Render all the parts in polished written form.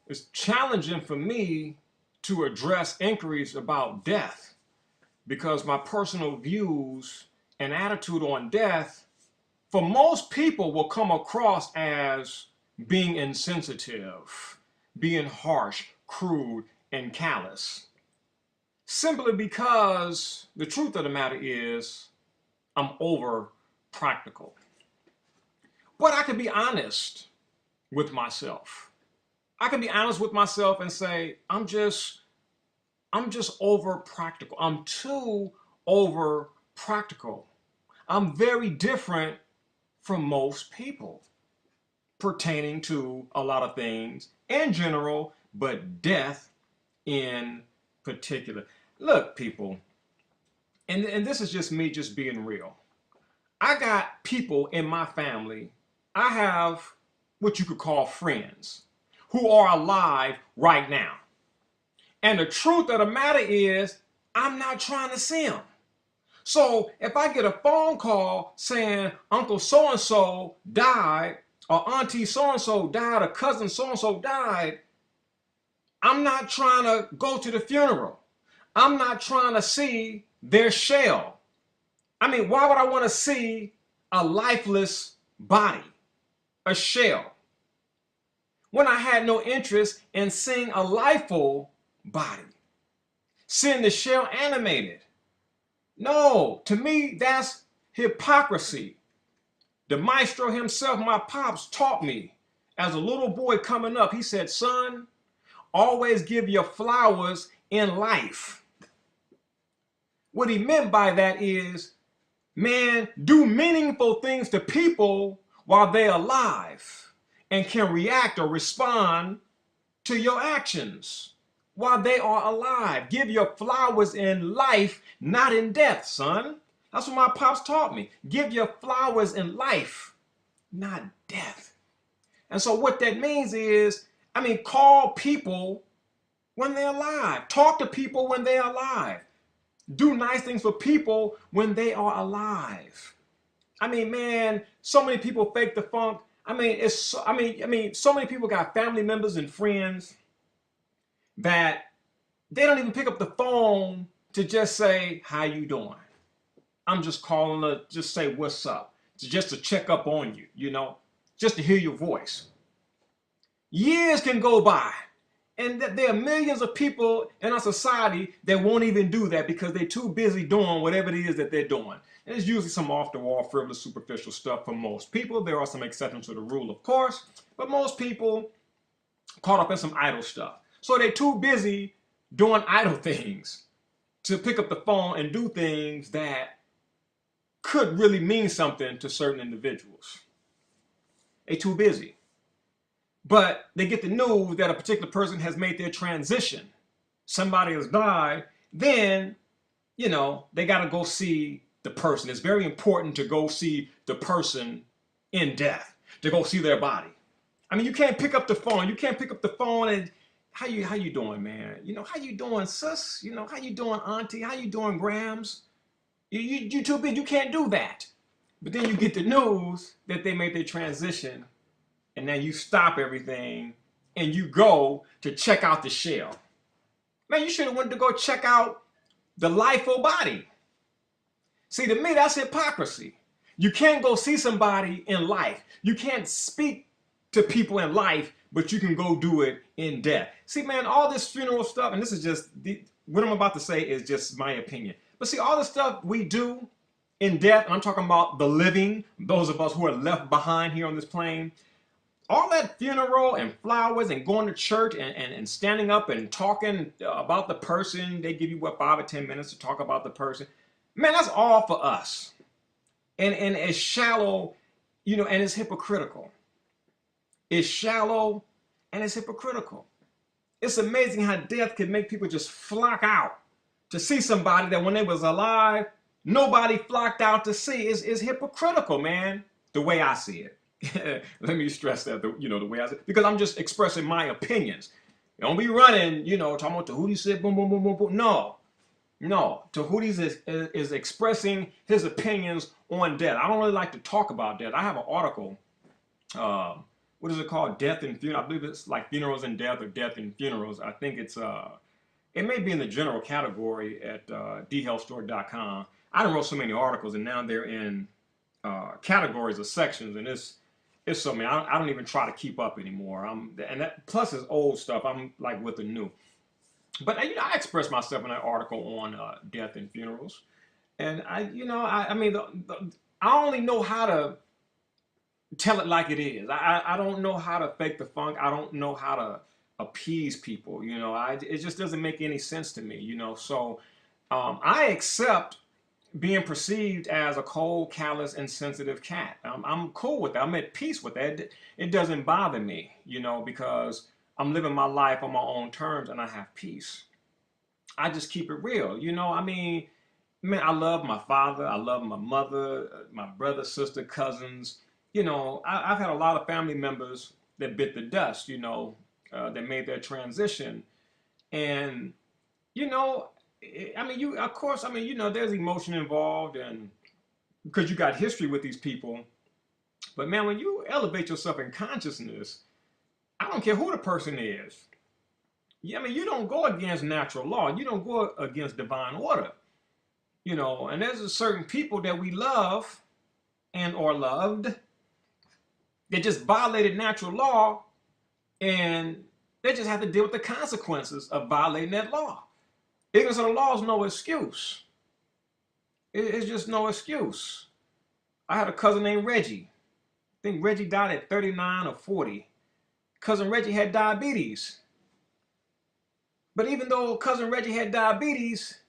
it's challenging for me to address inquiries about death because my personal views and attitude on death for most people will come across as being insensitive, being harsh, crude, and callous. Simply because the truth of the matter is I'm over practical. But I can be honest with myself. I can be honest with myself and say, I'm just over practical. I'm too over practical. I'm very different from most people pertaining to a lot of things in general, but death in particular. Look, people, and this is just me just being real. I got people in my family, I have what you could call friends who are alive right now. And the truth of the matter is, I'm not trying to see them. So if I get a phone call saying Uncle so and so died, or Auntie so and so died, or cousin so and so died, I'm not trying to go to the funeral. I'm not trying to see their shell. I mean, why would I want to see a lifeless body, a shell, when I had no interest in seeing a lifeful body, seeing the shell animated? No, to me, that's hypocrisy. The maestro himself, my pops, taught me as a little boy coming up. He said, son, always give your flowers in life. What he meant by that is, man, do meaningful things to people while they're alive and can react or respond to your actions while they are alive. Give your flowers in life, not in death, son. That's what my pops taught me. Give your flowers in life, not death. And so what that means is, I mean, call people when they're alive. Talk to people when they're alive. Do nice things for people when they are alive. I mean, man, so many people fake the funk. So many people got family members and friends that they don't even pick up the phone to just say, how you doing? I'm just calling to just say what's up, just to check up on you, just to hear your voice. Years can go by, and there are millions of people in our society that won't even do that because they're too busy doing whatever it is that they're doing. And it's usually some off-the-wall, frivolous, superficial stuff for most people. There are some exceptions to the rule, of course, but most people caught up in some idle stuff. So they're too busy doing idle things to pick up the phone and do things that could really mean something to certain individuals. They're too busy. But they get the news that a particular person has made their transition. Somebody has died. Then, they got to go see the person. It's very important to go see the person in death, to go see their body. I mean, you can't pick up the phone. You can't pick up the phone and, how you doing, man? How you doing, sis? How you doing, auntie? How you doing, Grams? You too big. You can't do that. But then you get the news that they made their transition, and then you stop everything and you go to check out the shell. Man, you should have went to go check out the lifeful body. See, to me, that's hypocrisy. You can't go see somebody in life. You can't speak to people in life, but you can go do it in death. See, man, all this funeral stuff, and this is just, what I'm about to say is just my opinion. But see, all the stuff we do in death, and I'm talking about the living, those of us who are left behind here on this plane, all that funeral and flowers and going to church and standing up and talking about the person, they give you, 5 or 10 minutes to talk about the person. Man, that's all for us. And it's shallow, and it's hypocritical. It's shallow and it's hypocritical. It's amazing how death can make people just flock out to see somebody that when they was alive, nobody flocked out to see. It's hypocritical, man, the way I see it. Let me stress that, the way I say it, because I'm just expressing my opinions. Don't be running, talking about Djehuty said boom, boom, boom, boom, boom. No. Djehuty is expressing his opinions on death. I don't really like to talk about death. I have an article what is it called? Death and Funeral. I believe it's like Funerals and Death or Death and Funerals. I think it may be in the general category at dhealthstore.com. I done wrote so many articles, and now they're in categories or sections, and it's so many. I don't even try to keep up anymore. And that plus is old stuff. I'm like with the new. But you know, I expressed myself in that article on death and funerals, and I mean, I only know how to tell it like it is. I don't know how to fake the funk. I don't know how to appease people. You know, it just doesn't make any sense to me. You know, so I accept being perceived as a cold, callous, insensitive cat. I'm cool with that. I'm at peace with that. It doesn't bother me, you know, because I'm living my life on my own terms and I have peace. I just keep it real, you know. I mean, man, I love my father. I love my mother, my brother, sister, cousins. You know, I've had a lot of family members that bit the dust, you know, that made their transition. And you know, I mean, of course, I mean, you know, there's emotion involved, and because you got history with these people. But man, when you elevate yourself in consciousness, I don't care who the person is. Yeah, I mean, you don't go against natural law. You don't go against divine order. You know, and there's a certain people that we love and or loved that just violated natural law, and they just have to deal with the consequences of violating that law. Ignorance of the law is no excuse. It's just no excuse. I had a cousin named Reggie. I think Reggie died at 39 or 40. Cousin Reggie had diabetes. But even though cousin Reggie had diabetes,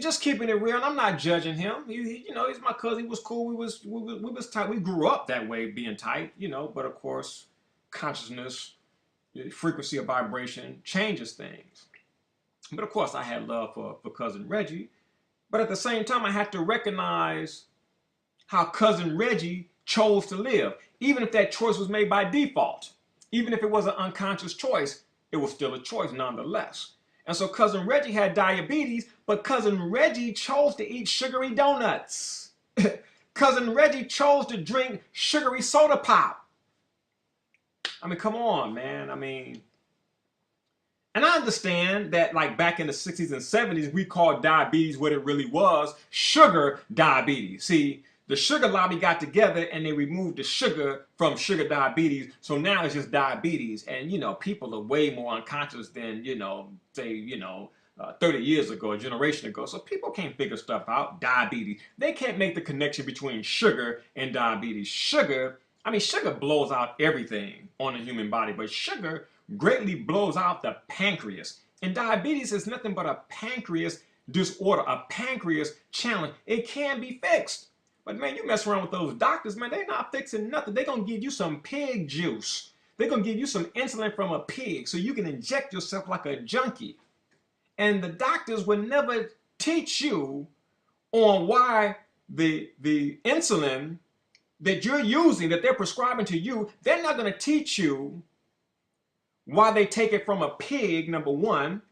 just keeping it real, and I'm not judging him. You know, he's my cousin. He was cool. We was tight. We grew up that way, being tight. You know, but of course, consciousness, the frequency of vibration changes things. But of course, I had love for cousin Reggie. But at the same time, I had to recognize how cousin Reggie chose to live. Even if that choice was made by default, even if it was an unconscious choice, it was still a choice nonetheless. And so cousin Reggie had diabetes, but cousin Reggie chose to eat sugary donuts. Cousin Reggie chose to drink sugary soda pop. I mean, come on, man. I mean, and I understand that like back in the 60s and 70s, we called diabetes what it really was, sugar diabetes. See, the sugar lobby got together and they removed the sugar from sugar diabetes. So now it's just diabetes. And, you know, people are way more unconscious than, you know, say, 30 years ago, a generation ago. So people can't figure stuff out. Diabetes. They can't make the connection between sugar and diabetes. Sugar blows out everything on the human body, but sugar greatly blows out the pancreas. And diabetes is nothing but a pancreas disorder, a pancreas challenge. It can be fixed. But man, you mess around with those doctors, man, they're not fixing nothing. They're going to give you some pig juice. They're going to give you some insulin from a pig so you can inject yourself like a junkie. And the doctors will never teach you on why the insulin that you're using, that they're prescribing to you, they're not going to teach you why they take it from a pig, number one,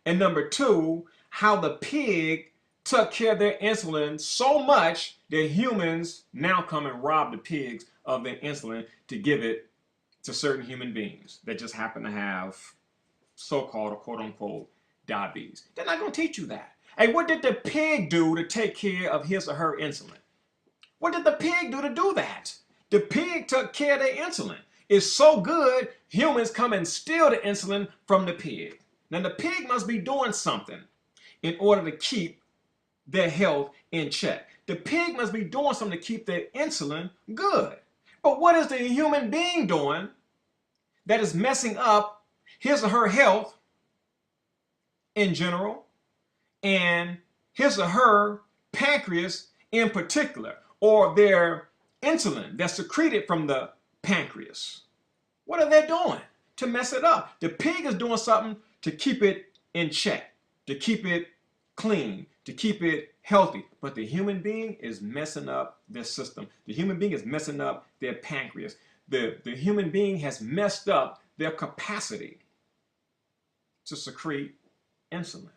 and number two, how the pig took care of their insulin so much that humans now come and rob the pigs of their insulin to give it to certain human beings that just happen to have so-called or quote-unquote diabetes. They're not going to teach you that. Hey, what did the pig do to take care of his or her insulin? What did the pig do to do that? The pig took care of their insulin. It's so good, humans come and steal the insulin from the pig. Now, the pig must be doing something in order to keep their health in check. The pig must be doing something to keep their insulin good. But what is the human being doing that is messing up his or her health in general and his or her pancreas in particular, or their insulin that's secreted from the pancreas? What are they doing to mess it up? The pig is doing something to keep it in check, to keep it clean, to keep it healthy. But the human being is messing up their system. The human being is messing up their pancreas. The human being has messed up their capacity to secrete insulin.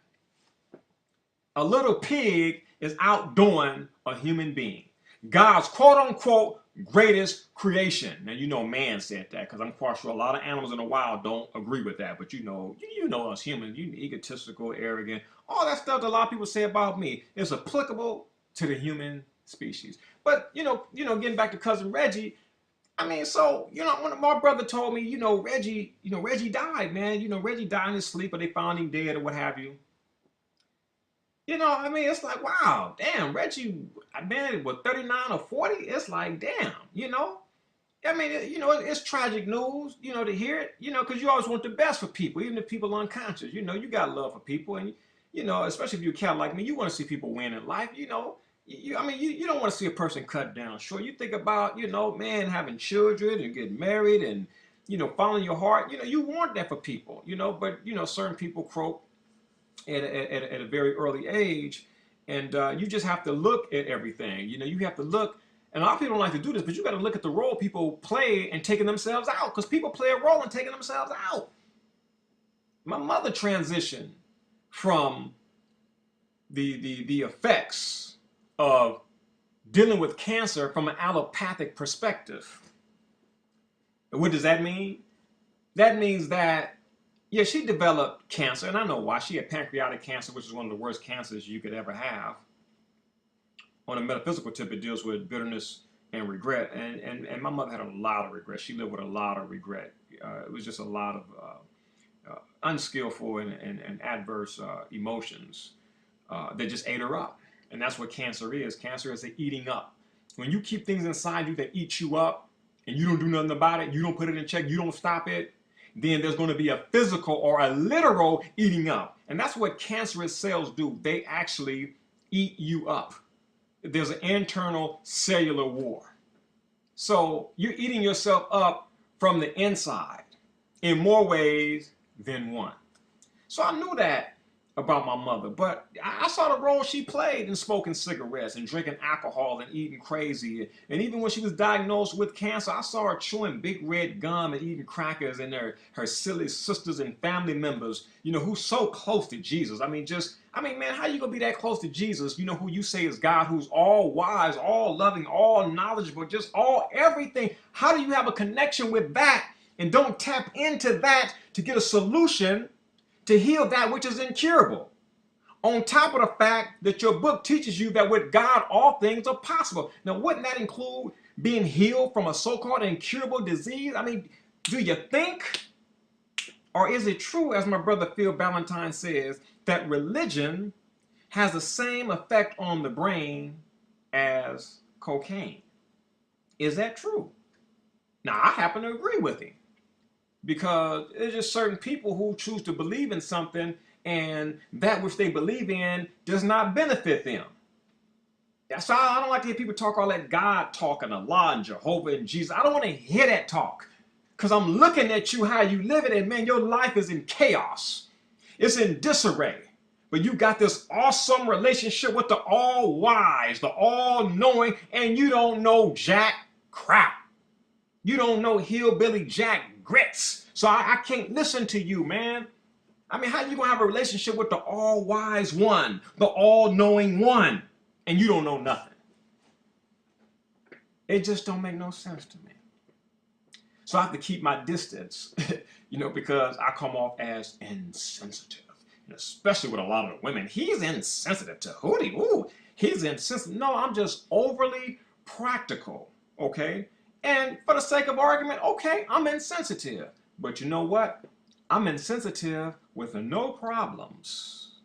A little pig is outdoing a human being. God's quote unquote greatest creation. Now you know man said that because I'm quite sure a lot of animals in the wild don't agree with that. But you know us humans, you egotistical, arrogant, all that stuff that a lot of people say about me is applicable to the human species. But getting back to cousin Reggie, I mean, so when my brother told me, Reggie died, man. Reggie died in his sleep, or they found him dead, or what have you. I mean, it's like, wow, damn, Reggie, man, with 39 or 40, it's like, damn. I mean, it's tragic news, to hear it, because you always want the best for people, even if people are unconscious. You got love for people, and especially if you're a cat like me, you want to see people win in life. I mean, you don't want to see a person cut down short. You think about, man, having children and getting married and following your heart. You want that for people, but certain people croak at a very early age, and you just have to look at everything. You have to look, and a lot of people don't like to do this, but you got to look at the role people play in taking themselves out, because people play a role in taking themselves out. My mother transitioned from the effects of dealing with cancer from an allopathic perspective. What does that mean? That means that, yeah, she developed cancer, and I know why. She had pancreatic cancer, which is one of the worst cancers you could ever have. On a metaphysical tip, it deals with bitterness and regret, and my mother had a lot of regret. She lived with a lot of regret. It was just a lot of unskillful and adverse emotions that just ate her up. And that's what cancer is. Cancer is the eating up. When you keep things inside you that eat you up, and you don't do nothing about it, you don't put it in check, you don't stop it, then there's going to be a physical or a literal eating up. And that's what cancerous cells do. They actually eat you up. There's an internal cellular war. So you're eating yourself up from the inside in more ways than one. So I knew that about my mother, but I saw the role she played in smoking cigarettes and drinking alcohol and eating crazy. And even when she was diagnosed with cancer, I saw her chewing big red gum and eating crackers, and her silly sisters and family members, who's so close to Jesus. I mean, man, how you gonna be that close to Jesus, who you say is God, who's all wise, all loving, all knowledgeable, just all everything. How do you have a connection with that and don't tap into that to get a solution to heal that which is incurable? On top of the fact that your book teaches you that with God, all things are possible. Now, wouldn't that include being healed from a so-called incurable disease? I mean, do you think, or is it true, as my brother Phil Valentine says, that religion has the same effect on the brain as cocaine? Is that true? Now, I happen to agree with him, because there's just certain people who choose to believe in something, and that which they believe in does not benefit them. That's why I don't like to hear people talk all that God talk and Allah and Jehovah and Jesus. I don't want to hear that talk, because I'm looking at you, how you live it, and man, your life is in chaos. It's in disarray. But you got this awesome relationship with the all-wise, the all-knowing, and you don't know jack crap. You don't know hillbilly jack grits. So I can't listen to you, man. I mean, how you gonna have a relationship with the all-wise one, the all-knowing one, and you don't know nothing? It just don't make no sense to me. So I have to keep my distance, because I come off as insensitive, especially with a lot of the women. He's insensitive to Djehuty. Ooh, he's insensitive. No, I'm just overly practical, okay? And for the sake of argument, okay, I'm insensitive. But you know what? I'm insensitive with no problems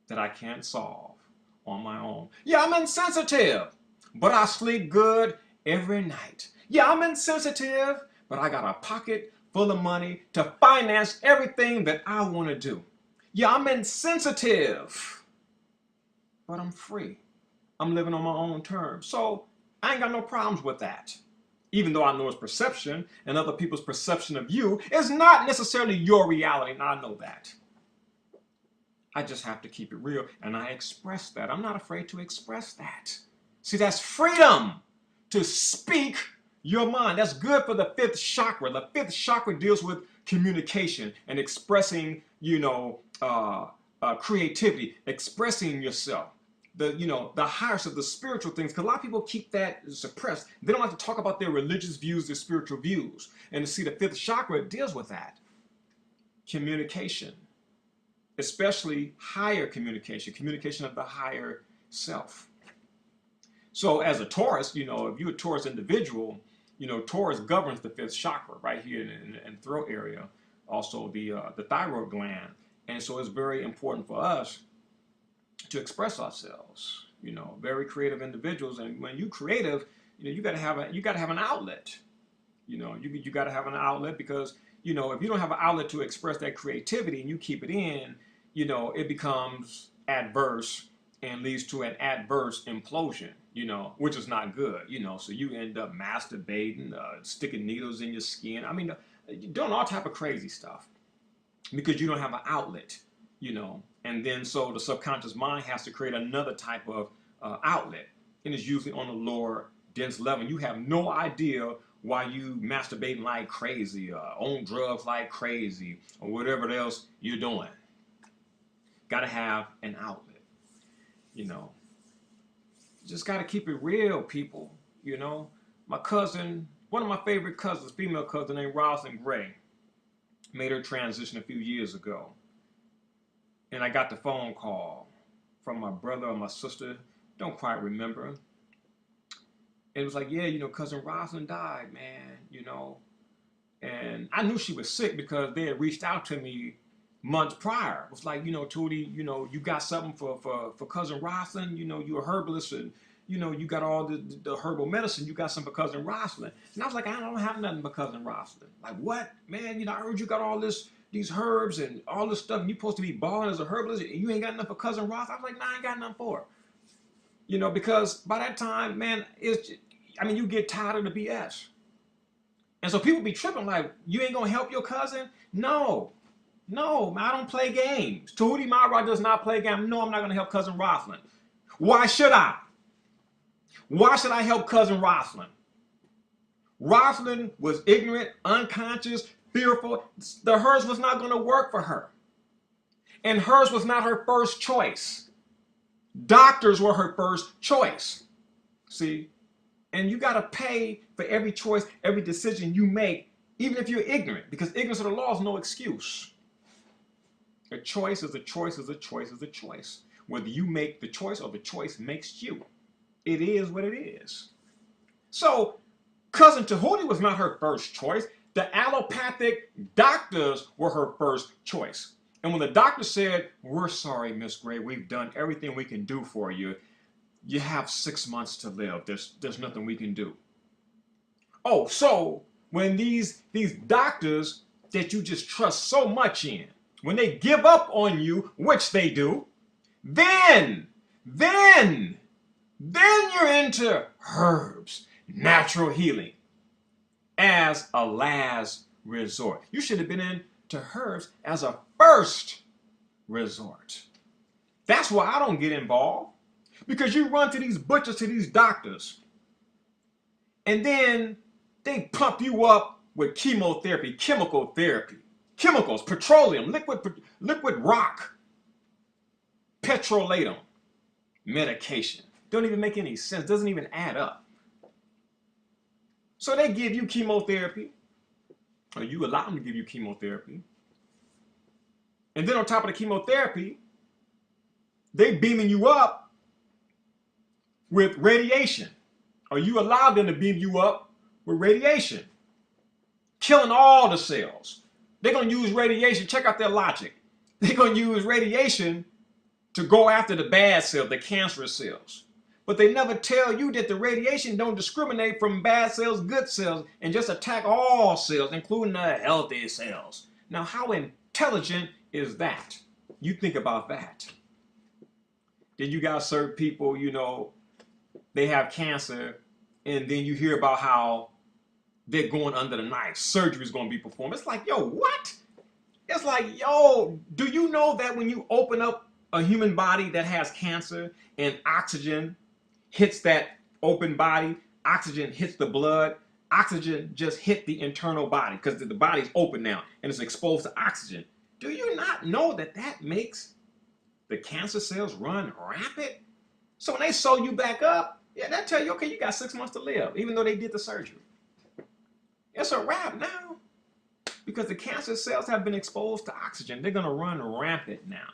that I can't solve on my own. Yeah, I'm insensitive, but I sleep good every night. Yeah, I'm insensitive, but I got a pocket full of money to finance everything that I want to do. Yeah, I'm insensitive, but I'm free. I'm living on my own terms. So I ain't got no problems with that. Even though I know it's perception, and other people's perception of you is not necessarily your reality, and I know that. I just have to keep it real, and I express that. I'm not afraid to express that. See, that's freedom to speak your mind. That's good for the fifth chakra. The fifth chakra deals with communication and expressing, creativity, expressing yourself. the highest of the spiritual things, because a lot of people keep that suppressed. They don't like to talk about their religious views, their spiritual views. And to see the fifth chakra deals with that. Communication, especially higher communication, communication of the higher self. So as a Taurus, if you're a Taurus individual, Taurus governs the fifth chakra right here in the throat area, also the thyroid gland. And so it's very important for us to express ourselves, very creative individuals. And when you're creative, you got to have an outlet. You got to have an outlet, because if you don't have an outlet to express that creativity and you keep it in, it becomes adverse and leads to an adverse implosion, which is not good, so you end up masturbating, sticking needles in your skin. I mean, doing all type of crazy stuff because you don't have an outlet, and then so the subconscious mind has to create another type of outlet, and it's usually on the lower dense level. You have no idea why you masturbating like crazy, on drugs like crazy, or whatever else you're doing. Got to have an outlet, Just got to keep it real, people. My cousin, one of my favorite cousins, female cousin named Rosalind Gray, made her transition a few years ago. And I got the phone call from my brother or my sister, don't quite remember. And it was like, yeah, cousin Rosalind died, man, And I knew she was sick because they had reached out to me months prior. It was like, Tootie, you got something for cousin Rosalind, you're a herbalist, and you got all the herbal medicine, you got some for cousin Rosalind. And I was like, I don't have nothing for cousin Rosalind. Like, what? Man, I heard you got all these herbs and all this stuff, and you're supposed to be balling as a herbalist, and you ain't got nothing for cousin Rosalind. I was like, nah, I ain't got nothing for her. Because by that time, man, you get tired of the BS. And so people be tripping like, you ain't gonna help your cousin? No, I don't play games. Tahuti Mara does not play games. No, I'm not gonna help cousin Rosalind. Why should I? Why should I help cousin Rosalind? Rosalind was ignorant, unconscious, fearful. Hers was not gonna work for her. And hers was not her first choice. Doctors were her first choice. See? And you got to pay for every choice, every decision you make, even if you're ignorant, because ignorance of the law is no excuse. A choice is a choice is a choice is a choice. Whether you make the choice or the choice makes you. It is what it is. So, cousin Tahuti was not her first choice. The allopathic doctors were her first choice. And when the doctor said, we're sorry, Miss Gray, we've done everything we can do for you. You have 6 months to live. There's nothing we can do. Oh, so when these doctors that you just trust so much in, when they give up on you, which they do, then you're into herbs, natural healing as a last resort. You should have been into herbs as a first resort. That's why I don't get involved. Because you run to these butchers, to these doctors, and then they pump you up with chemotherapy, chemical therapy, chemicals, petroleum, liquid rock, petrolatum, medication. Don't even make any sense, doesn't even add up. So they give you chemotherapy, or you allow them to give you chemotherapy. And then on top of the chemotherapy, they beaming you up with radiation, or you allow them to beam you up with radiation, killing all the cells. They're going to use radiation. Check out their logic. They're going to use radiation to go after the bad cells, the cancerous cells. But they never tell you that the radiation don't discriminate from bad cells, good cells, and just attack all cells, including the healthy cells. Now, how intelligent is that? You think about that. Then you got certain people, they have cancer, and then you hear about how they're going under the knife. Surgery is going to be performed. It's like, yo, what? It's like, yo, do you know that when you open up a human body that has cancer and oxygen hits that open body, oxygen hits the blood, oxygen just hit the internal body because the body's open now and it's exposed to oxygen. Do you not know that makes the cancer cells run rapid? So when they sew you back up, yeah, they tell you, okay, you got 6 months to live, even though they did the surgery. It's a wrap now because the cancer cells have been exposed to oxygen. They're going to run rampant now.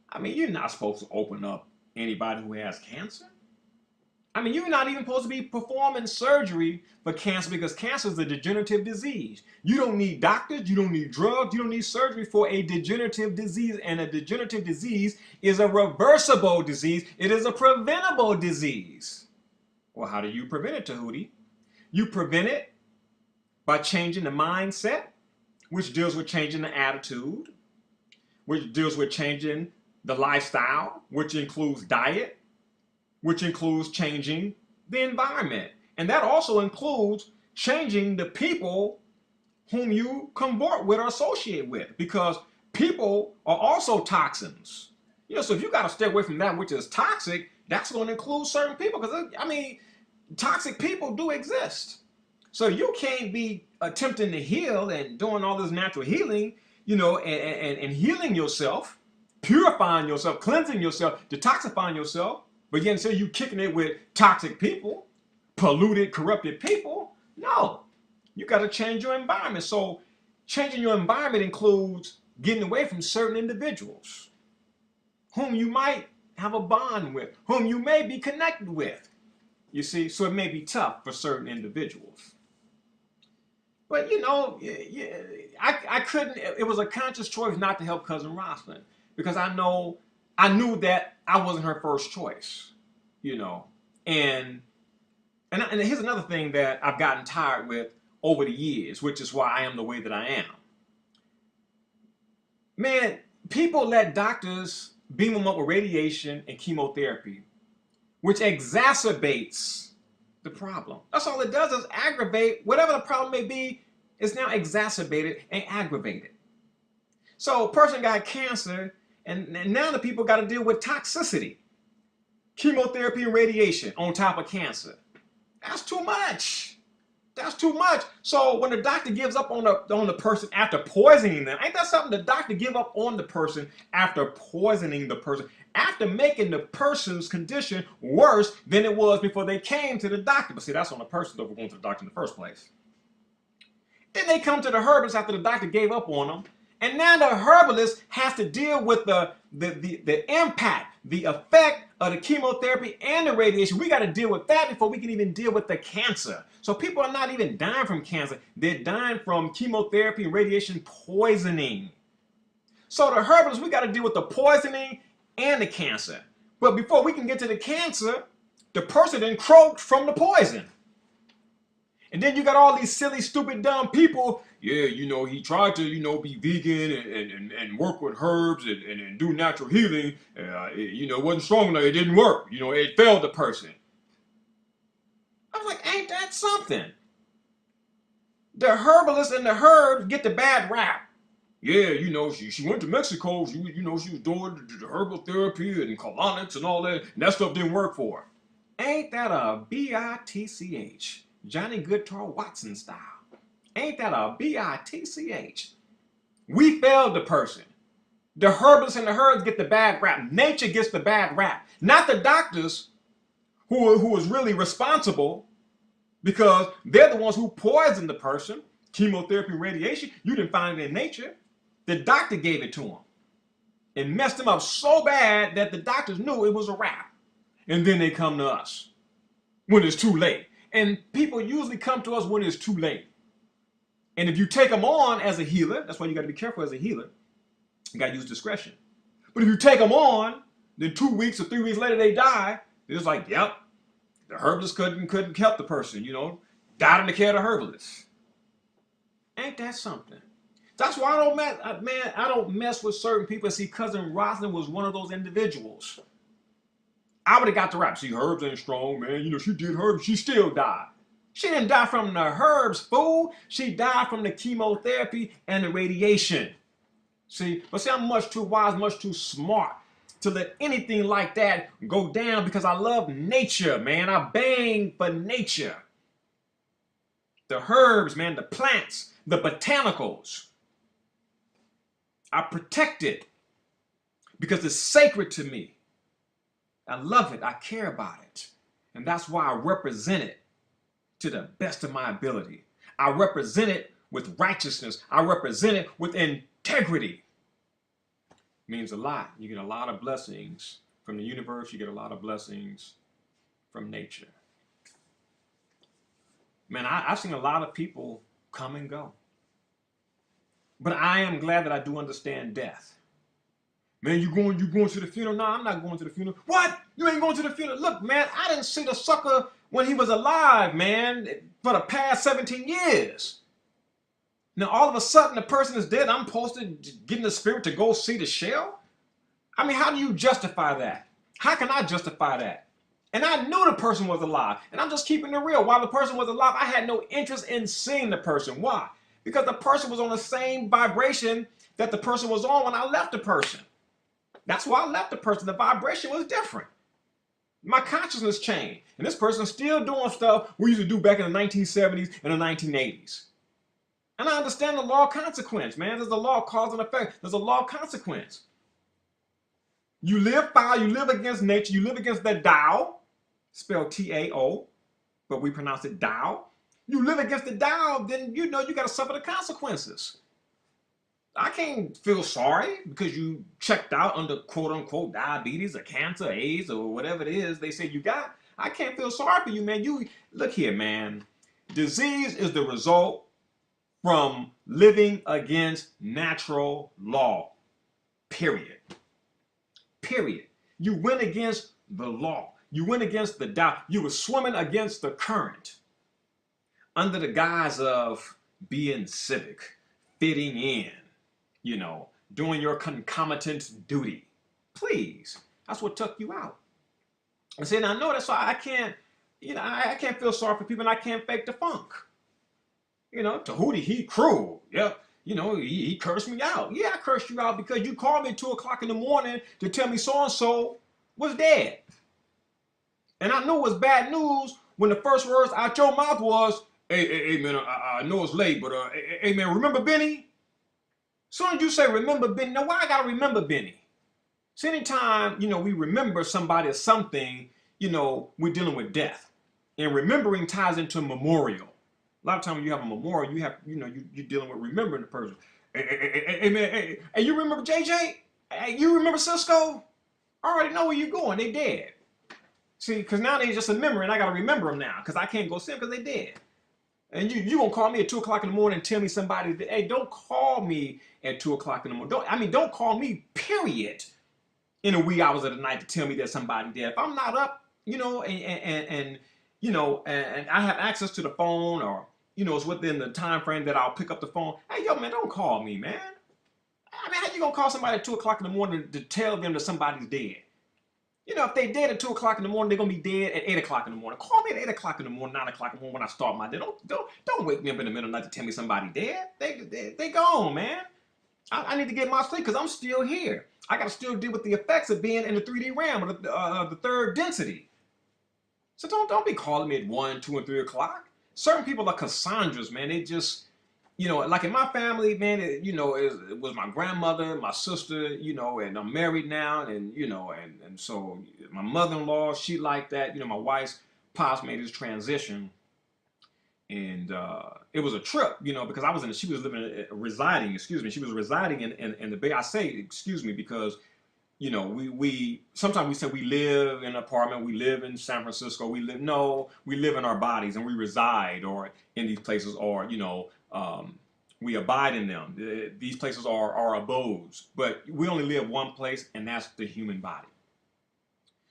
I mean, you're not supposed to open up anybody who has cancer. I mean, you're not even supposed to be performing surgery for cancer because cancer is a degenerative disease. You don't need doctors, you don't need drugs, you don't need surgery for a degenerative disease. And a degenerative disease is a reversible disease. It is a preventable disease. Well, how do you prevent it, Djehuty? You prevent it by changing the mindset, which deals with changing the attitude, which deals with changing the lifestyle, which includes diet, which includes changing the environment. And that also includes changing the people whom you convert with or associate with, because people are also toxins. So if you got to stay away from that which is toxic, that's going to include certain people, because I mean, toxic people do exist. So you can't be attempting to heal and doing all this natural healing, and healing yourself, purifying yourself, cleansing yourself, detoxifying yourself, but yet say you kicking it with toxic people, polluted, corrupted people. No, you got to change your environment. So changing your environment includes getting away from certain individuals whom you might have a bond with, whom you may be connected with. You see, so it may be tough for certain individuals. But I couldn't. It was a conscious choice not to help Cousin Rosalind because I knew that I wasn't her first choice, And here's another thing that I've gotten tired with over the years, which is why I am the way that I am. Man, people let doctors beam them up with radiation and chemotherapy, which exacerbates the problem. That's all it does is aggravate whatever the problem may be. It's now exacerbated and aggravated. So a person got cancer, and now the people got to deal with toxicity, chemotherapy and radiation on top of cancer. That's too much. That's too much. So when the doctor gives up on the person after poisoning them, ain't that something? The doctor give up on the person after poisoning the person, after making the person's condition worse than it was before they came to the doctor. But see, that's on the person that we're going to the doctor in the first place. Then they come to the herbalist after the doctor gave up on them. And now the herbalist has to deal with the impact, the effect of the chemotherapy and the radiation. We got to deal with that before we can even deal with the cancer. So people are not even dying from cancer. They're dying from chemotherapy and radiation poisoning. So the herbalist, we got to deal with the poisoning and the cancer. But before we can get to the cancer, the person then croaked from the poison. And then you got all these silly, stupid, dumb people. Yeah, he tried to, be vegan and work with herbs and do natural healing. It wasn't strong enough. It didn't work. It failed the person. I was like, ain't that something? The herbalists and the herbs get the bad rap. Yeah, she went to Mexico. She was doing the herbal therapy and colonics and all that. And that stuff didn't work for her. Ain't that a bitch? Johnny Guitar Watson style. Ain't that a bitch? We failed the person. The herbalists and the herbs get the bad rap. Nature gets the bad rap. Not the doctors who is really responsible, because they're the ones who poisoned the person. Chemotherapy and radiation, you didn't find it in nature. The doctor gave it to them. It messed them up so bad that the doctors knew it was a wrap. And then they come to us when it's too late. And people usually come to us when it's too late. And if you take them on as a healer, that's why you got to be careful as a healer. You got to use discretion. But if you take them on, then 2 weeks or 3 weeks later they die, it's like, yep, the herbalist couldn't help the person, died in the care of the herbalist. Ain't that something? That's why I don't mess with certain people. See, Cousin Rosalind was one of those individuals. I would have got the rap. See, herbs ain't strong, man. She did herbs. She still died. She didn't die from the herbs, fool. She died from the chemotherapy and the radiation. See, I'm much too wise, much too smart to let anything like that go down, because I love nature, man. I bang for nature. The herbs, man, the plants, the botanicals. I protect it because it's sacred to me. I love it. I care about it. And that's why I represent it to the best of my ability. I represent it with righteousness. I represent it with integrity. It means a lot. You get a lot of blessings from the universe. You get a lot of blessings from nature. Man, I've seen a lot of people come and go. But I am glad that I do understand death. Man, you going to the funeral? No, I'm not going to the funeral. What? You ain't going to the funeral? Look, man, I didn't see the sucker when he was alive, man, for the past 17 years. Now, all of a sudden, the person is dead. I'm supposed to get in the spirit to go see the shell? I mean, how do you justify that? How can I justify that? And I knew the person was alive. And I'm just keeping it real. While the person was alive, I had no interest in seeing the person. Why? Because the person was on the same vibration that the person was on when I left the person. That's why I left the person. The vibration was different. My consciousness changed. And this person's still doing stuff we used to do back in the 1970s and the 1980s. And I understand the law of consequence, man. There's a law of cause and effect. There's a law of consequence. You live foul, you live against nature, you live against the Tao, spelled T-A-O, but we pronounce it Tao. You live against the Tao, then you know you got to suffer the consequences. I can't feel sorry because you checked out under quote unquote diabetes or cancer, AIDS, or whatever it is they say you got. I can't feel sorry for you, man. You look here, man. Disease is the result from living against natural law. Period. Period. You went against the law. You went against the Tao. You were swimming against the current under the guise of being civic, fitting in, you know, doing your concomitant duty. Please. That's what took you out. I said, I know that's why I can't, you know, I can't feel sorry for people and I can't fake the funk. You know, Djehuty, he cruel. Yep. You know, he cursed me out. Yeah, I cursed you out because you called me at 2 o'clock in the morning to tell me so-and-so was dead. And I knew it was bad news when the first words out your mouth was, hey man, I know it's late, but hey man, remember Benny? Soon as you say remember Benny, now why I gotta remember Benny? So anytime, you know, we remember somebody or something, you know, we're dealing with death. And remembering ties into memorial. A lot of times when you have a memorial, you have, you know, you're dealing with remembering the person. Hey man, hey, you remember JJ? Hey, you remember Cisco? I already know where you're going. They dead. See, because now they just a memory, and I got to remember them now because I can't go see them because they dead. And you gonna call me at 2 o'clock in the morning and tell me somebody, hey, don't call me at 2 o'clock in the morning. Don't call me, period, in the wee hours of the night to tell me that somebody dead. If I'm not up, you know, and you know, and I have access to the phone, or you know, it's within the time frame that I'll pick up the phone. Hey, yo, man, don't call me, man. I mean, how you gonna call somebody at 2 o'clock in the morning to tell them that somebody's dead? You know, if they dead at 2 o'clock in the morning, they're gonna be dead at 8 o'clock in the morning. Call me at 8 o'clock in the morning, 9 o'clock in the morning when I start my day. Don't wake me up in the middle of the night to tell me somebody dead. They gone, man. I need to get my sleep because I'm still here. I gotta still deal with the effects of being in the 3D realm of the third density. So don't be calling me at 1, 2, and 3 o'clock. Certain people are Cassandras, man. They just, you know, like in my family, man, you know, it was my grandmother, my sister, you know, and I'm married now, and, you know, and so my mother-in-law, she like that. You know, my wife's pops made his transition, and it was a trip, you know, because she was residing, she was residing in the Bay. I say, excuse me, because, you know, we sometimes we say we live in an apartment, we live in San Francisco, we live in our bodies and we reside or in these places, or, you know, we abide in them. These places are our abodes, but we only live one place, and that's the human body.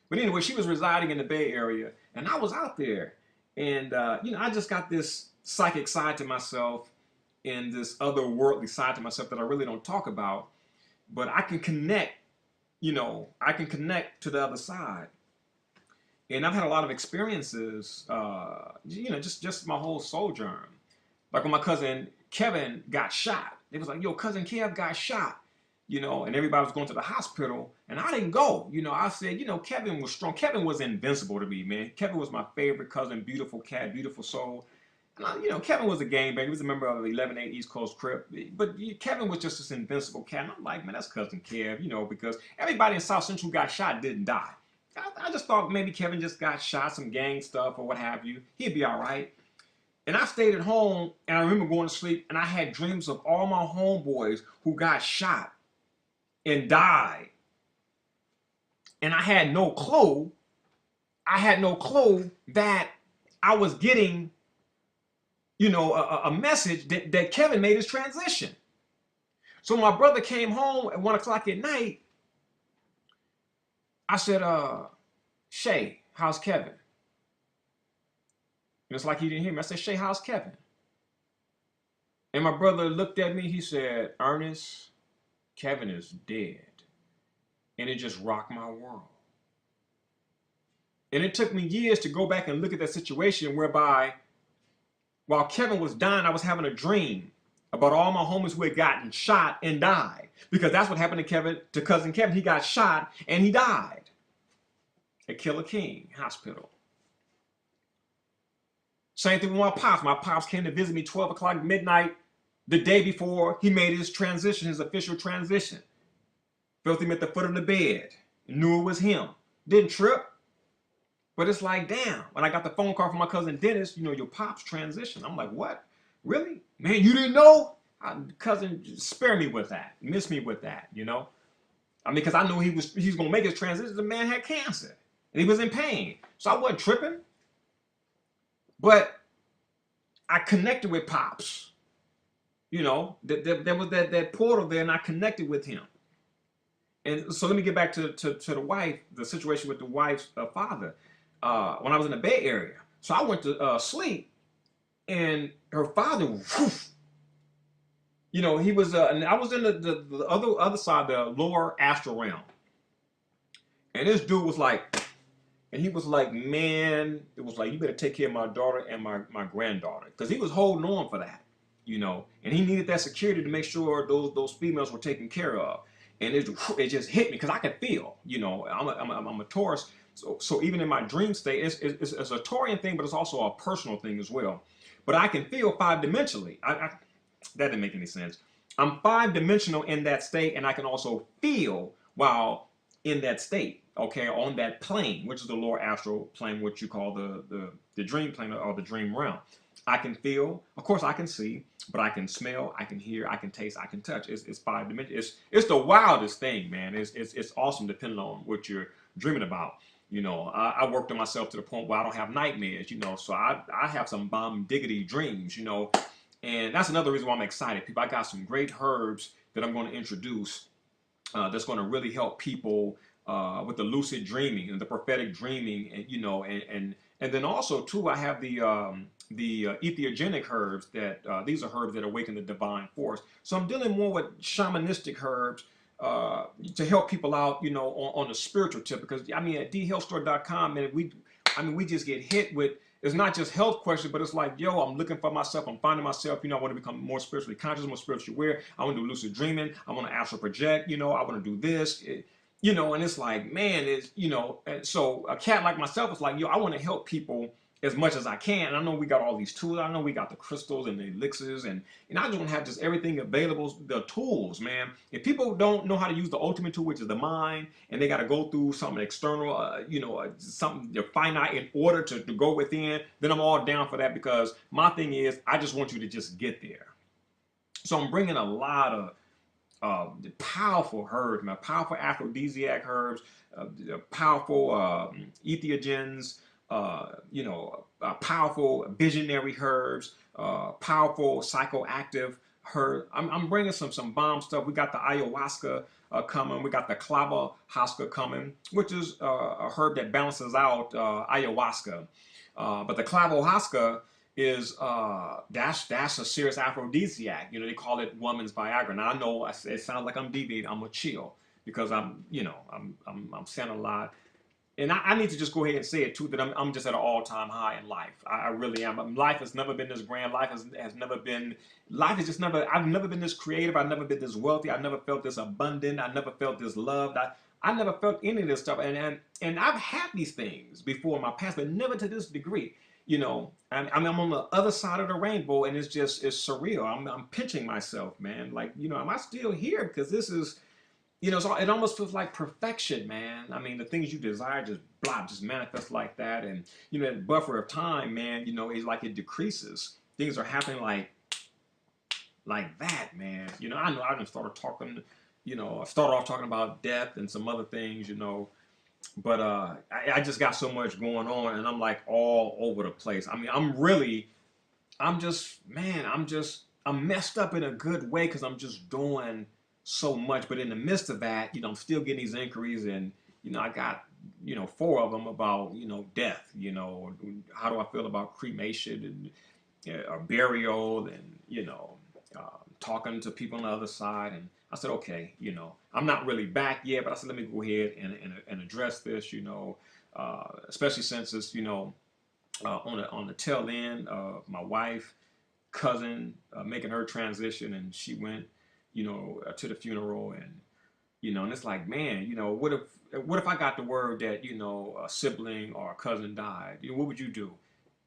But anyway, she was residing in the Bay Area, and I was out there, and you know, I just got this psychic side to myself and this otherworldly side to myself that I really don't talk about, but I can connect. You know, I can connect to the other side. And I've had a lot of experiences, you know, just my whole sojourn. Like when my cousin Kevin got shot, they was like, yo, cousin Kev got shot, you know, and everybody was going to the hospital, and I didn't go. You know, I said, you know, Kevin was strong. Kevin was invincible to me, man. Kevin was my favorite cousin, beautiful cat, beautiful soul. And you know, Kevin was a gangbanger. He was a member of the 11-8 East Coast Crip. But Kevin was just this invincible cat. And I'm like, man, that's cousin Kev, you know, because everybody in South Central got shot didn't die. I just thought maybe Kevin just got shot, some gang stuff or what have you. He'd be all right. And I stayed at home, and I remember going to sleep, and I had dreams of all my homeboys who got shot and died. And I had no clue. I had no clue that I was getting, a message that Kevin made his transition. So my brother came home at 1 o'clock at night. I said, Shay, how's Kevin? And it's like he didn't hear me. I said, Shay, how's Kevin? And my brother looked at me. He said, Ernest, Kevin is dead. And it just rocked my world. And it took me years to go back and look at that situation whereby while Kevin was dying, I was having a dream about all my homies who had gotten shot and died. Because that's what happened to cousin Kevin. He got shot and he died at Killer King Hospital. Same thing with my pops. My pops came to visit me 12 o'clock midnight the day before he made his transition, his official transition. Felt him at the foot of the bed. Knew it was him. Didn't trip. But it's like, damn. When I got the phone call from my cousin Dennis, your pops transition. I'm like, what? Really? Man, you didn't know? Cousin, spare me with that. Miss me with that, I mean, because I knew he was going to make his transition. The man had cancer. And he was in pain. So I wasn't tripping. But I connected with Pops. There was that portal there, and I connected with him. And so let me get back to the wife, the situation with the wife's father. When I was in the Bay Area. So I went to sleep, and her father, whoosh, he was, and I was in the other side, the lower astral realm. And this dude was like, and he was like, man, it was like, you better take care of my daughter and my granddaughter. Because he was holding on for that, and he needed that security to make sure those females were taken care of. And it just hit me because I could feel, I'm a Taurus. So even in my dream state, it's a Taurian thing, but it's also a personal thing as well. But I can feel 5-dimensionally. That didn't make any sense. I'm 5-dimensional in that state, and I can also feel while in that state, okay, on that plane, which is the lower astral plane, which you call the dream plane or the dream realm. I can feel, of course I can see, but I can smell, I can hear, I can taste, I can touch. It's 5 dimensions. It's the wildest thing, man. It's awesome depending on what you're dreaming about. I worked on myself to the point where I don't have nightmares, so I have some bomb diggity dreams, and that's another reason why I'm excited. People, I got some great herbs that I'm going to introduce that's going to really help people with the lucid dreaming and the prophetic dreaming, and then also too, I have the etheriogenic herbs that these are herbs that awaken the divine force. So I'm dealing more with shamanistic herbs to help people out, on the spiritual tip. Because I mean, at dhealthstore.com, man, we just get hit with. It's not just health questions, but it's like, yo, I'm looking for myself. I'm finding myself. I want to become more spiritually conscious, more spiritually aware. I want to do lucid dreaming. I want to astral project. I want to do this. And it's like, man, and so a cat like myself is like, yo, I want to help people as much as I can. And I know we got all these tools. I know we got the crystals and the elixirs, and I just want to have just everything available, the tools, man. If people don't know how to use the ultimate tool, which is the mind, and they got to go through something external, something finite in order to go within, then I'm all down for that, because my thing is, I just want you to just get there. So I'm bringing a lot of powerful herbs, man, powerful aphrodisiac herbs, powerful entheogens, powerful visionary herbs, powerful psychoactive herbs. I'm bringing some bomb stuff. We got the ayahuasca coming. We got the clavahuasca coming, which is a herb that balances out ayahuasca. But the clavahuasca is that's a serious aphrodisiac. They call it woman's Viagra. Now I know it sounds like I'm deviating. I'm a chill because I'm saying a lot, and I need to just go ahead and say it too, that I'm just at an all-time high in life. I really am. Life has never been this grand. Life has never been. Life is just never. I've never been this creative. I've never been this wealthy. I've never felt this abundant. I never felt this loved. I never felt any of this stuff. And I've had these things before in my past, but never to this degree. I'm on the other side of the rainbow, and it's surreal. I'm pinching myself, man. Like, am I still here? Because this is So it almost feels like perfection, man. I mean, the things you desire just blah, just manifest like that. And, that buffer of time, man, it's like it decreases. Things are happening like that, man. I know I done started talking, I started off talking about death and some other things, but I just got so much going on and I'm like all over the place. I mean, I'm just, man, I'm messed up in a good way because I'm just doing so much. But in the midst of that, I'm still getting these inquiries, and I got four of them about death. How do I feel about cremation and or burial, and talking to people on the other side. And I said, okay, I'm not really back yet, but I said, let me go ahead and address this. Especially since it's on the tail end of my wife cousin making her transition, and she went to the funeral. And it's like, man, what if I got the word that a sibling or a cousin died? What would you do?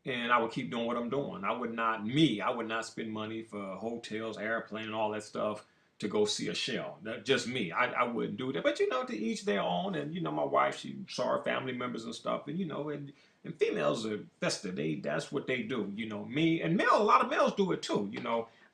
And I would keep doing what I'm doing. I would not spend money for hotels, airplane, and all that stuff to go see a shell. Just me. I wouldn't do that. But to each their own. And my wife, she saw her family members and stuff. And females are festive. That's what they do. Me and a lot of males do it too.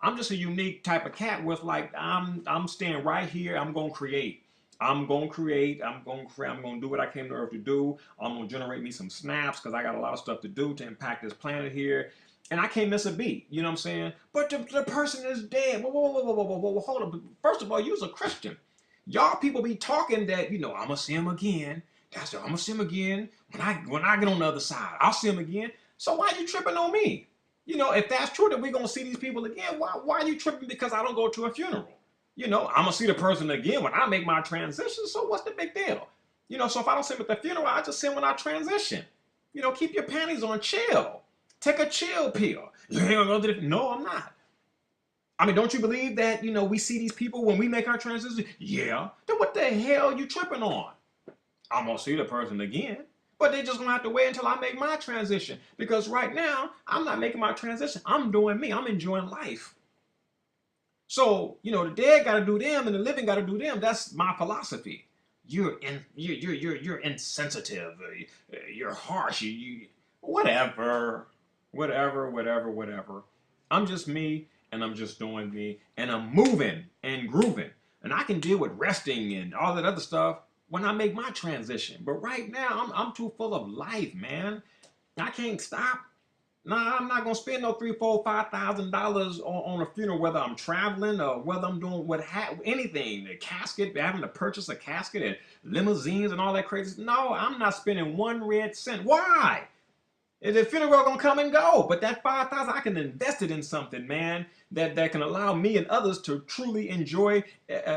I'm just a unique type of cat with like I'm staying right here. I'm gonna create. I'm gonna create. I'm gonna create. I'm gonna do what I came to Earth to do. I'm gonna generate me some snaps because I got a lot of stuff to do to impact this planet here, and I can't miss a beat. You know what I'm saying? But the person is dead. Whoa, whoa, whoa, whoa, whoa, whoa, whoa, hold up. First of all, you're a Christian. Y'all people be talking that I'm gonna see him again. I'm gonna see him again when I get on the other side. I'll see him again. So why are you tripping on me? If that's true that we're gonna see these people again, why are you tripping because I don't go to a funeral? I'm gonna see the person again when I make my transition. So what's the big deal? So if I don't see him at the funeral, I just see him when I transition. Keep your panties on, chill. Take a chill pill. You ain't gonna go to the No, I'm not. I mean, don't you believe that, we see these people when we make our transition? Yeah. Then what the hell you tripping on? I'm gonna see the person again. But they just gonna have to wait until I make my transition. Because right now, I'm not making my transition. I'm doing me. I'm enjoying life. So, the dead got to do them and the living got to do them. That's my philosophy. You're insensitive. You're harsh. Whatever, whatever. I'm just me, and I'm just doing me, and I'm moving and grooving, and I can deal with resting and all that other stuff when I make my transition. But right now, I'm too full of life, man. I can't stop. Nah, I'm not gonna spend no $3, $4, $5,000 on a funeral, whether I'm traveling or whether I'm doing anything. The casket, having to purchase a casket and limousines and all that crazy. No, I'm not spending one red cent. Why? The funeral gonna come and go, but that 5,000 I can invest it in something, man, that can allow me and others to truly enjoy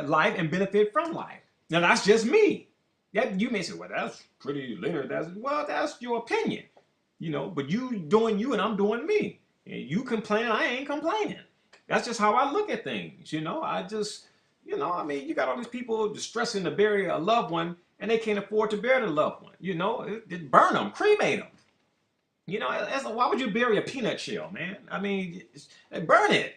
life and benefit from life. Now that's just me. Yeah, you may say, well, that's pretty linear. That's your opinion. But you doing you and I'm doing me. And you complaining, I ain't complaining. That's just how I look at things. I just, I mean, you got all these people distressing to bury a loved one and they can't afford to bury the loved one. Burn them, cremate them. Why would you bury a peanut shell, man? I mean, burn it.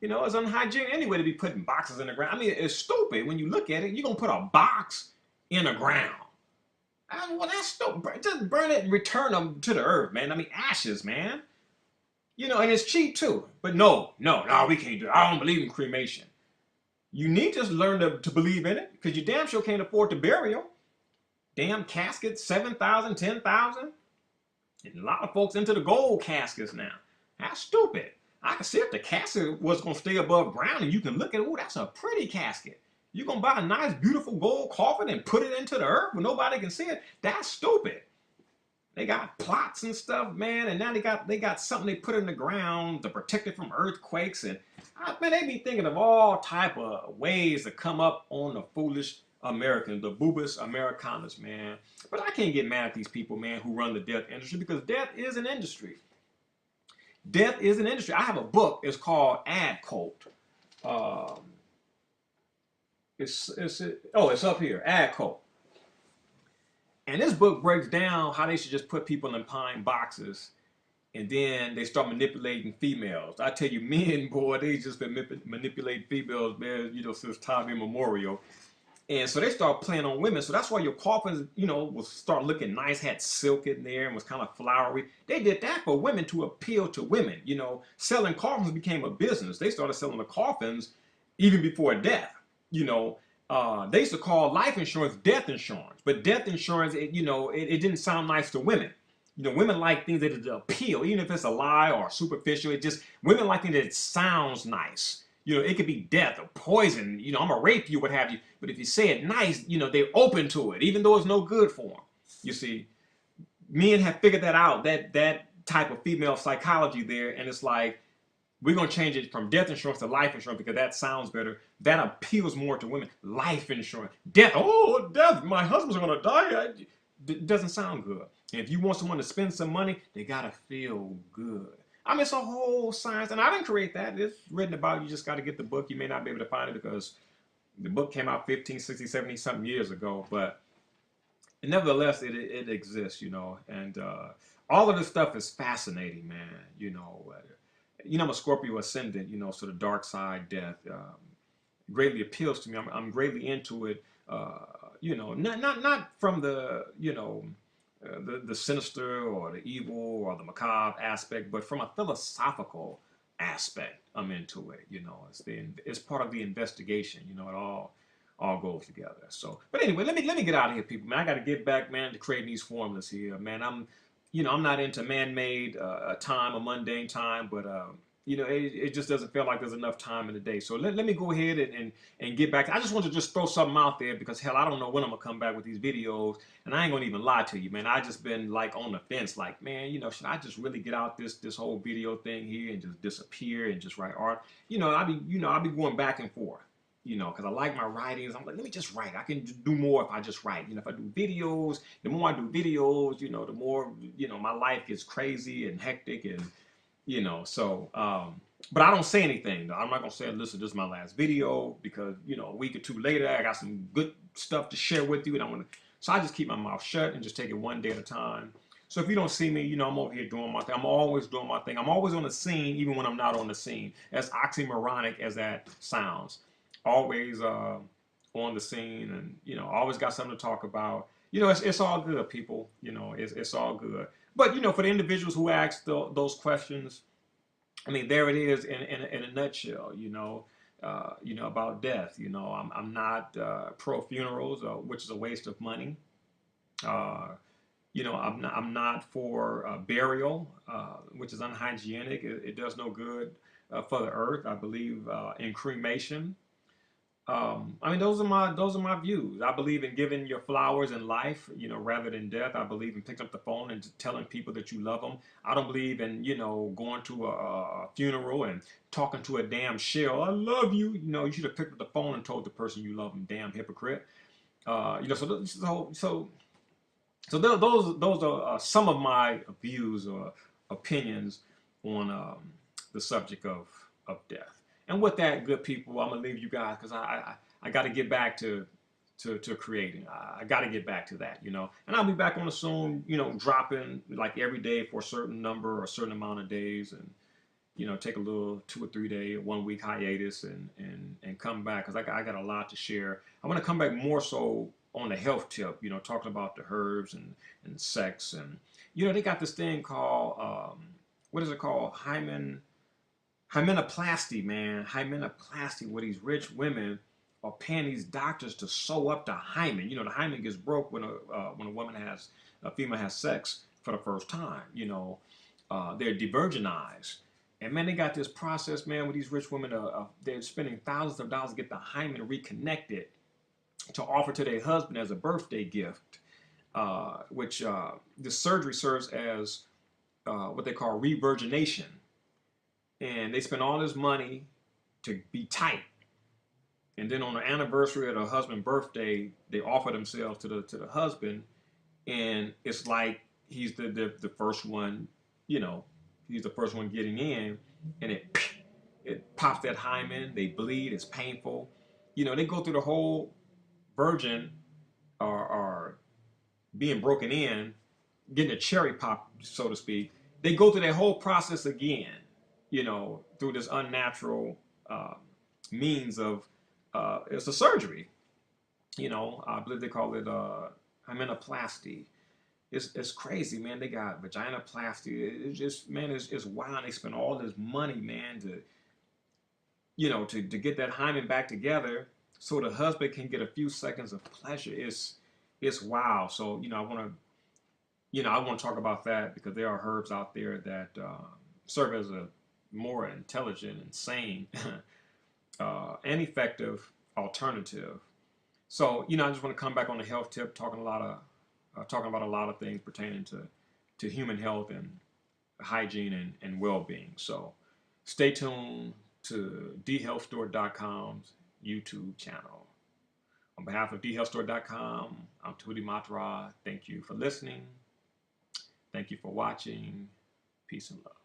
It's unhygienic anyway to be putting boxes in the ground. I mean, it's stupid when you look at it. You're going to put a box in the ground. Well, that's still just burn it and return them to the earth, man. I mean, ashes, man. And it's cheap too. But no, we can't do it. I don't believe in cremation. You need to learn to believe in it because you damn sure can't afford the burial. Damn casket, 7,000, 10,000. And a lot of folks into the gold caskets now. That's stupid. I can see if the casket was going to stay above ground and you can look at it. Oh, that's a pretty casket. You're going to buy a nice, beautiful gold coffin and put it into the earth where nobody can see it. That's stupid. They got plots and stuff, man, and now they got something they put in the ground to protect it from earthquakes. And man, they be thinking of all type of ways to come up on the foolish Americans, the boobus Americanas, man. But I can't get mad at these people, man, who run the death industry because death is an industry. Death is an industry. I have a book. It's called Ad Cult. It's up here, Ad Cult. And this book breaks down how they should just put people in pine boxes and then they start manipulating females. I tell you, men, boy, they just been manipulating females, man, since time immemorial. And so they start playing on women. So that's why your coffins, will start looking nice, had silk in there and was kind of flowery. They did that for women to appeal to women. Selling coffins became a business. They started selling the coffins even before death. You know, they used to call life insurance death insurance, but death insurance, it didn't sound nice to women. Women like things that appeal, even if it's a lie or superficial. Women like things that sounds nice. It could be death or poison. I'm gonna rape you, what have you. But if you say it nice, they're open to it, even though it's no good for them. You see, men have figured that out, that type of female psychology there, and it's like we're gonna change it from death insurance to life insurance because that sounds better. That appeals more to women. Life insurance, death. Oh, death! My husband's gonna die. It doesn't sound good. And if you want someone to spend some money, they gotta feel good. I mean, it's a whole science, and I didn't create that. It's written about. You just got to get the book. You may not be able to find it because the book came out 15, 60, 70 something years ago, but nevertheless, it exists, and all of this stuff is fascinating, man. I'm a Scorpio ascendant, so the dark side, death, greatly appeals to me. I'm greatly into it. Not from the the sinister or the evil or the macabre aspect, but from a philosophical aspect, I'm into it. It's part of the investigation. It all goes together. So, but anyway, let me get out of here, people. Man, I got to get back, man, to creating these formulas here, man. I'm not into man-made time or mundane time, but it just doesn't feel like there's enough time in the day. So let me go ahead and get back. I just want to just throw something out there because hell, I don't know when I'm gonna come back with these videos, and I ain't gonna even lie to you, man. I just been like on the fence, like, man, should I just really get out this whole video thing here and just disappear and just write art? I be going back and forth. Because I like my writings. I'm like, let me just write. I can do more if I just write. If I do videos, the more I do videos, the more, my life gets crazy and hectic and, but I don't say anything though. I'm not gonna say, listen, this is my last video because, a week or two later, I got some good stuff to share with you and so I just keep my mouth shut and just take it one day at a time. So if you don't see me, I'm over here doing my thing. I'm always doing my thing. I'm always on the scene, even when I'm not on the scene. As oxymoronic as that sounds. Always on the scene and, always got something to talk about. It's all good, people. It's all good. But, for the individuals who ask those questions, I mean, there it is in a nutshell, about death. I'm not pro funerals, which is a waste of money. Uh, I'm not for burial, which is unhygienic. It does no good for the earth. I believe in cremation. I mean, those are my views. I believe in giving your flowers in life, rather than death. I believe in picking up the phone and telling people that you love them. I don't believe in, going to a funeral and talking to a damn shell. I love you. You should have picked up the phone and told the person you love them. Damn hypocrite. So those are some of my views or opinions on the subject of death. And with that, good people, I'm gonna leave you guys because I got to get back to creating. I got to get back to that, And I'll be back on the soon, dropping like every day for a certain number or a certain amount of days, and take a little 2 or 3 day, 1 week hiatus, and come back because I got a lot to share. I want to come back more so on the health tip, talking about the herbs and sex and they got this thing called what is it called? Hymenoplasty, man. Hymenoplasty, where these rich women are paying these doctors to sew up the hymen. The hymen gets broke when a female has sex for the first time. They're devirginized. And man, they got this process, man, with these rich women. They're spending thousands of dollars to get the hymen reconnected to offer to their husband as a birthday gift, which the surgery serves as what they call revirgination. And they spend all this money to be tight. And then on the anniversary of the husband's birthday, they offer themselves to the husband, and it's like he's the first one, he's the first one getting in, and it pops that hymen. They bleed. It's painful. They go through the whole virgin or being broken in, getting a cherry pop, so to speak. They go through that whole process again, through this unnatural means of it's a surgery. I believe they call it aminoplasty. It's crazy, man. They got vaginoplasty. It's just, man, it's wild. They spend all this money, man, to get that hymen back together so the husband can get a few seconds of pleasure. It's wild. So, I want to talk about that because there are herbs out there that serve as a more intelligent and sane and effective alternative. So, I just want to come back on the health tip, talking about a lot of things pertaining to human health and hygiene and well-being. So, stay tuned to dhealthstore.com's YouTube channel. On behalf of dhealthstore.com, I'm Djehuty Matra. Thank you for listening. Thank you for watching. Peace and love.